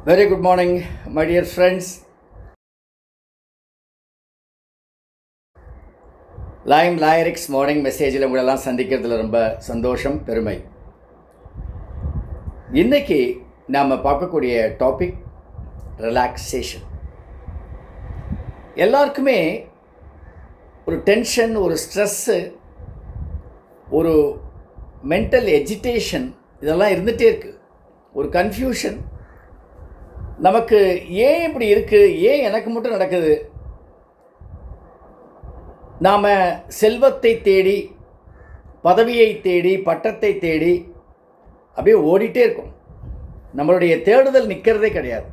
Very good morning, my dear friends. Lime Lyrics morning மெசேஜில் உங்களெல்லாம் சந்திக்கிறதுல ரொம்ப சந்தோஷம், பெருமை. இன்றைக்கி நாம் பார்க்கக்கூடிய டாபிக் ரிலாக்ஸேஷன். எல்லாருக்குமே ஒரு டென்ஷன், ஒரு ஸ்ட்ரெஸ்ஸு, ஒரு மென்டல் எஜிடேஷன் இதெல்லாம் இருந்துகிட்டே இருக்குது. ஒரு கன்ஃபியூஷன். நமக்கு ஏன் இப்படி இருக்குது, ஏன் எனக்கு மட்டும் நடக்குது? நாம் செல்வத்தை தேடி, பதவியை தேடி, பட்டத்தை தேடி அப்படியே ஓடிட்டே இருக்கோம். நம்மளுடைய தேடுதல் நிற்கிறதே கிடையாது.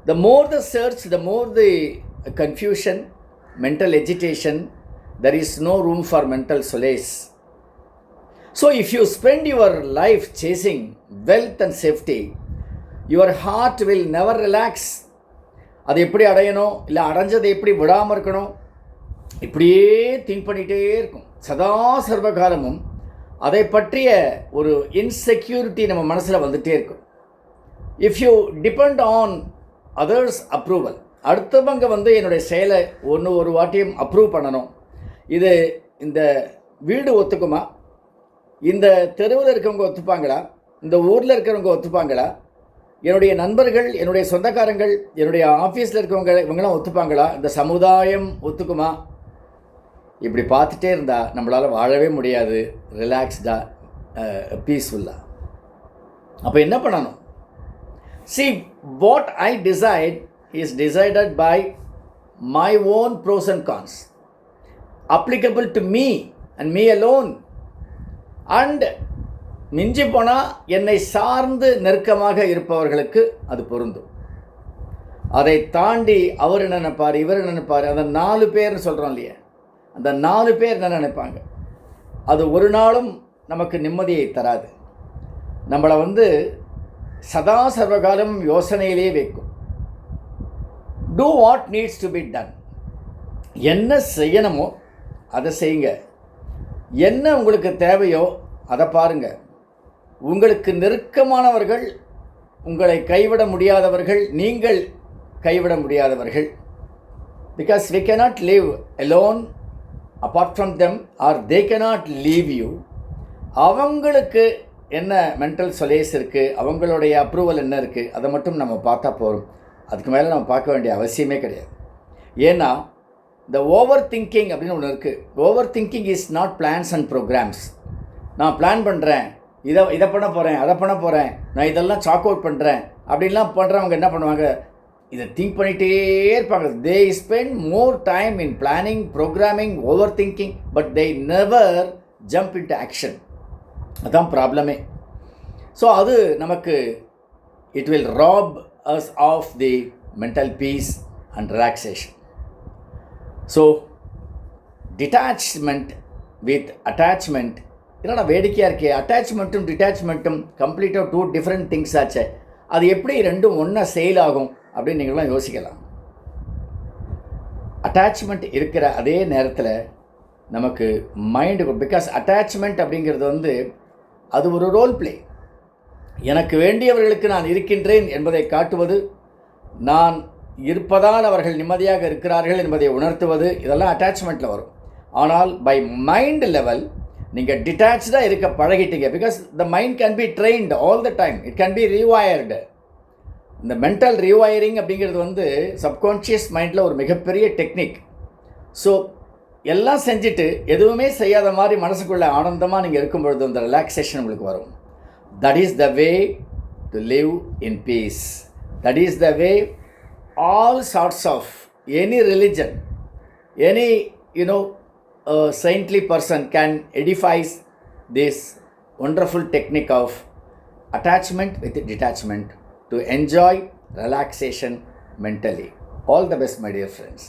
The more the search, the more the confusion, mental agitation, there is no room for mental solace. So if you spend your life chasing wealth and safety, your heart will never relax. அதை எப்படி அடையணும், இல்லை அடைஞ்சதை எப்படி விடாமல் இருக்கணும், இப்படியே think பண்ணிகிட்டே இருக்கும். சதா சர்வகாலமும் அதை பற்றிய ஒரு இன்செக்யூரிட்டி நம்ம மனசில் வந்துகிட்டே இருக்கும். If you depend on others approval, அடுத்தவங்க என்னுடைய செயலை ஒரு வாட்டியும் அப்ரூவ் பண்ணணும். இது இந்த வீடு ஒத்துக்குமா, இந்த தெருவில் இருக்கிறவங்க ஒத்துப்பாங்களா, இந்த ஊரில் இருக்கிறவங்க ஒத்துப்பாங்களா, என்னுடைய நண்பர்கள், என்னுடைய சொந்தக்காரங்கள், என்னுடைய ஆஃபீஸில் இருக்கிறவங்க இவங்களாம் ஒத்துப்பாங்களா, இந்த சமுதாயம் ஒத்துக்குமா? இப்படி பார்த்துட்டே இருந்தால் நம்மளால் வாழவே முடியாது ரிலாக்ஸ்டாக, பீஸ்ஃபுல்லாக. அப்போ என்ன பண்ணணும்? See, what I decide is decided by my own pros and cons, applicable to me and me alone. And மிஞ்சி போனால் என்னை சார்ந்து நெருக்கமாக இருப்பவர்களுக்கு அது பொருந்தும். அதை தாண்டி அவர் என்ன நினைப்பார், இவர் என்ன நினைப்பார், அந்த 4 பேர்னு சொல்கிறோம் இல்லையா, அந்த 4 பேர் என்ன நினைப்பாங்க, அது ஒரு நாளும் நமக்கு நிம்மதியை தராது. நம்மளை சதா சர்வகாலம் யோசனையிலே வைக்கும். To what needs to be done. என்ன செய்யணுமோ அதை செய்யுங்க. என்ன உங்களுக்கு தேவையோ அதை பாருங்கள். உங்களுக்கு நெருக்கமானவர்கள் உங்களை கைவிட முடியாதவர்கள், நீங்கள் கைவிட முடியாதவர்கள். Because we cannot live alone apart from them, or they cannot leave you. அவங்களுக்கு என்ன மென்டல் சொலேஸ் இருக்குது, அவங்களுடைய அப்ரூவல் என்ன இருக்குது, அதை மட்டும் நம்ம பார்த்தா போகிறோம். அதுக்கு மேலே நம்ம பார்க்க வேண்டிய அவசியமே கிடையாது. ஏன்னா இந்த ஓவர் திங்கிங் அப்படின்னு ஒன்று இருக்குது. Over thinking is not plans and programmes. நான் பிளான் பண்ணுறேன், இதை பண்ண போகிறேன், அதை பண்ண போகிறேன், நான் இதெல்லாம் சாக் அவுட் பண்ணுறேன் அப்படின்லாம் பண்ணுறவங்க என்ன பண்ணுவாங்க, இதை திங்க் பண்ணிகிட்டே இருப்பாங்க. They spend more time in planning, programming, over thinking, but they never jump into action. அதுதான் ப்ராப்ளமே. ஸோ அது நமக்கு it will rob us of the mental peace and relaxation. So detachment with attachment, என்னடா வேடிக்கையாக இருக்கே, அட்டாச்மெண்ட்டும் டிட்டாச்மெண்ட்டும் கம்ப்ளீட்டாக 2 டிஃப்ரெண்ட் திங்ஸ் ஆச்சு. அது எப்படி ரெண்டும் ஒன்றா சேல் ஆகும் அப்படின்னு நீங்களாம் யோசிக்கலாம். அட்டாச்மெண்ட் இருக்கிற அதே நேரத்தில் நமக்கு மைண்டு, பிகாஸ் அட்டாச்மெண்ட் அப்படிங்கிறது அது ஒரு ரோல் பிளே. எனக்கு வேண்டியவர்களுக்கு நான் இருக்கின்றேன் என்பதை காட்டுவது, நான் இருப்பதால் அவர்கள் நிம்மதியாக இருக்கிறார்கள் என்பதை உணர்த்துவது, இதெல்லாம் அட்டாச்மெண்ட்டில் வரும். ஆனால் பை மைண்ட் லெவல் நீங்கள் டிட்டாச்சாக இருக்க பழகிட்டீங்க. Because the mind can be trained all the time, it can be rewired. இந்த மென்டல் ரீவயரிங் அப்படிங்கிறது சப்கான்ஷியஸ் மைண்டில் ஒரு மிகப்பெரிய டெக்னிக். ஸோ எல்லாம் செஞ்சுட்டு எதுவுமே செய்யாத மாதிரி மனசுக்குள்ளே ஆனந்தமாக நீங்கள் இருக்கும்பொழுது அந்த ரிலாக்ஸேஷன் உங்களுக்கு வரும். That is the way to live in peace. That is the way all sorts of any religion, any saintly person can edify this wonderful technique of attachment with detachment to enjoy relaxation mentally. All the best, my dear friends.